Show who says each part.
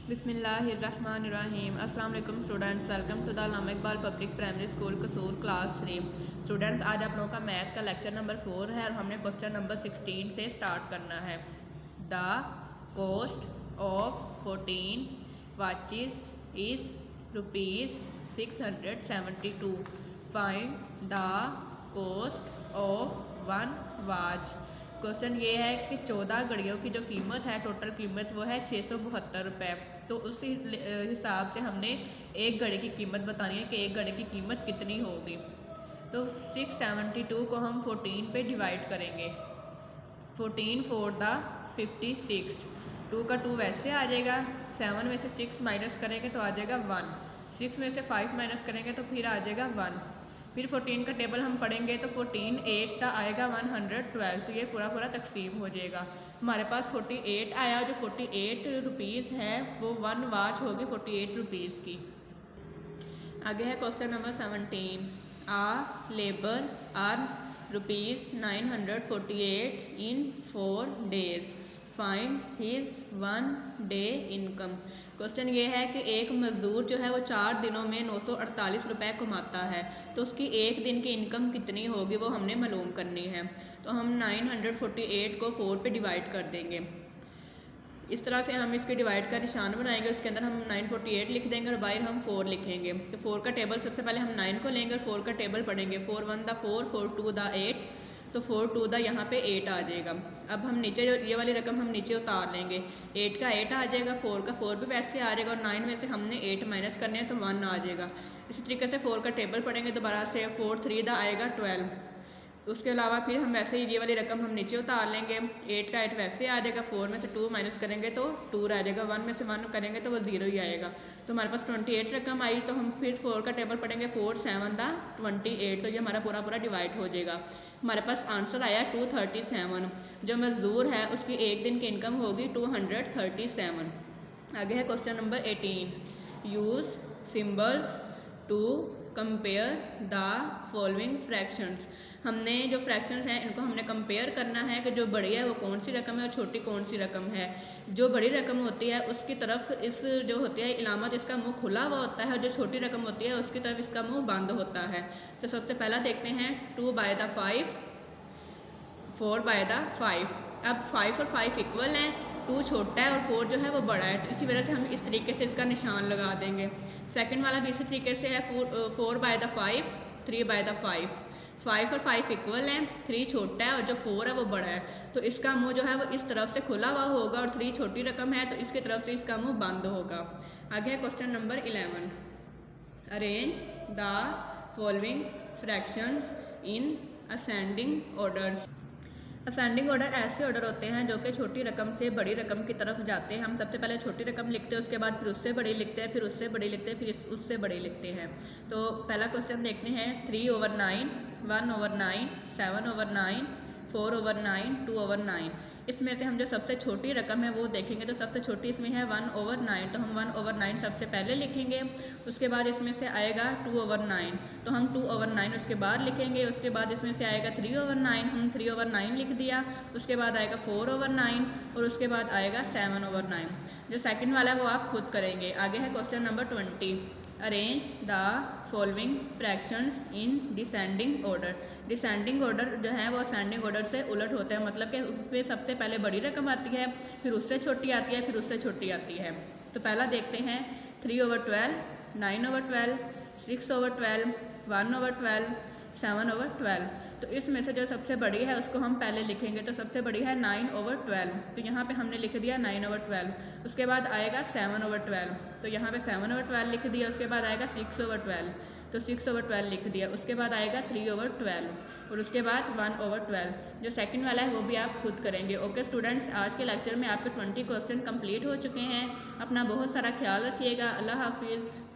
Speaker 1: बिस्मिल्लाहिर्रहमानिर्रहीम। अस्सलाम वालेकुम students, welcome to the Allama Iqbal public primary school Kasur class 3। Students, आज आप लोगों का मैथ का लेक्चर नंबर 4 है और हमने क्वेश्चन नंबर 16 से स्टार्ट करना है। The cost of 14 watches is ₹672। Find the cost of 1 watch. Question ये है कि 14 घड़ियों की जो कीमत है, टोटल कीमत वो है 672 रुपये। तो उसी हिसाब से हमने एक घड़ी की कीमत बतानी है कि एक घड़ी की कीमत कितनी होगी। तो 672 को हम 14 पे डिवाइड करेंगे। 14 4 द 56, 2 का 2 वैसे आ जाएगा। 7 में से 6 माइनस करेंगे तो आ जाएगा 1। 6 में से 5 माइनस करेंगे तो फिर आ जाएगा 1। फिर 14 का टेबल हम पढ़ेंगे तो 14 8 का आएगा 112। तो ये पूरा पूरा तकसीम हो जाएगा। हमारे पास 48 आया, जो 48 रुपीज़ है वो 1 वॉच होगी 48 रुपीज़ की। आगे है क्वेश्चन नंबर 17। आ लेबर अर्न ₹948 इन 4 days। Find his 1 day income. Question ये है कि एक मज़दूर जो है वो 4 दिनों में 948 रुपये कमाता है, तो उसकी एक दिन की इनकम कितनी होगी वो हमने मालूम करनी है। तो हम 948 को 4 पे डिवाइड कर देंगे। इस तरह से हम इसके डिवाइड का निशान बनाएंगे, उसके अंदर हम 948 लिख देंगे और बाहर हम 4 लिखेंगे। तो 4 का टेबल सबसे पहले हम 9 को लेंगे और 4 का टेबल पढ़ेंगे। 4 1 द 4, 4 2 द 8, तो 4 2 द यहाँ पे 8 आ जाएगा। अब हम नीचे जो ये वाली रकम हम नीचे उतार लेंगे। 8 का 8 आ जाएगा, 4 का 4 भी वैसे आ जाएगा और 9 में से हमने 8 माइनस करने हैं तो 1 आ जाएगा। इसी तरीके से 4 का टेबल पढ़ेंगे दोबारा से। 4 3 द आएगा 12। उसके अलावा फिर हम वैसे ही ये वाली रकम हम नीचे उतार लेंगे। 8 का 8 वैसे आ जाएगा। 4 में से 2 माइनस करेंगे तो 2 आ जाएगा। 1 में से 1 करेंगे तो वो 0 ही आएगा। तो हमारे पास 28 रकम आई। तो हम फिर 4 का टेबल पढ़ेंगे। 4 7 द 28, तो ये हमारा पूरा पूरा डिवाइड हो जाएगा। हमारे पास आंसर आया 237। जो मजदूर है उसकी एक दिन की इनकम होगी 237। आगे है question number 18। Use symbols to compare the following fractions. हमने जो फ्रैक्शंस हैं इनको हमने कंपेयर करना है कि जो बड़ी है वो कौन सी रकम है और छोटी कौन सी रकम है। जो बड़ी रकम होती है उसकी तरफ इस जो होती है इलामत, इसका मुंह खुला हुआ होता है, और जो छोटी रकम होती है उसकी तरफ इसका मुंह बंद होता है। तो सबसे पहला देखते हैं 2 बाय द 5, 4 बाय द 5। अब 5 और 5 इक्वल हैं, 2 छोटा है और 4 जो है वो बड़ा है, तो इसी वजह से हम इस तरीके से इसका निशान लगा देंगे। सेकंड वाला भी इसी तरीके से है 4 बाय द 5, 3 बाय द 5। 5 और 5 इक्वल हैं, 3 छोटा है और जो 4 है वो बड़ा है, तो इसका मुंह जो है वो इस तरफ से खुला हुआ होगा और 3 छोटी रकम है तो इसकी तरफ से इसका मुंह बंद होगा। आगे है question number 11। Arrange the following fractions in ascending orders. Ascending order ऐसे ऑर्डर होते हैं जो कि छोटी रकम से बड़ी रकम की तरफ जाते हैं। हम सबसे पहले छोटी रकम लिखते हैं, उसके बाद फिर उससे बड़ी लिखते हैं, फिर उससे बड़ी लिखते हैं, फिर उससे बड़ी लिखते हैं। तो पहला क्वेश्चन देखते हैं 3/9, 1/9, 7/9, 4/9, 2/9। इसमें से हम जो सबसे छोटी रकम है वो देखेंगे। तो सबसे छोटी इसमें है 1/9, तो हम 1/9 सबसे पहले लिखेंगे। उसके बाद इसमें से आएगा 2/9, तो हम 2/9 उसके बाद लिखेंगे। उसके बाद इसमें से आएगा 3/9, हम 3/9 लिख दिया। उसके बाद आएगा 4/9 और उसके बाद आएगा 7/9। जो सेकंड वाला है वो आप खुद करेंगे। आगे है question number 20। Arrange the following fractions in descending order. Descending order जो है वो असेंडिंग ऑर्डर से उलट होते हैं, मतलब कि उसमें सबसे पहले बड़ी रकम आती है, फिर उससे छोटी आती है, फिर उससे छोटी आती है। तो पहला देखते हैं 3/12, 9/12, 6/12, 1/12, 7/12। तो इसमें से जो सबसे बड़ी है उसको हम पहले लिखेंगे। तो सबसे बड़ी है 9/12, तो यहाँ पे हमने लिख दिया 9/12। उसके बाद आएगा 7/12, तो यहाँ पे 7/12 लिख दिया। उसके बाद आएगा 6/12, तो 6/12 लिख दिया। उसके बाद आएगा 3/12 और उसके बाद 1/12। जो सेकंड वाला है वो भी आप खुद करेंगे। ओके स्टूडेंट्स, आज के लेक्चर में आपके 20 क्वेश्चन कंप्लीट हो चुके हैं। अपना बहुत सारा ख्याल रखिएगा। अल्लाह हाफिज़।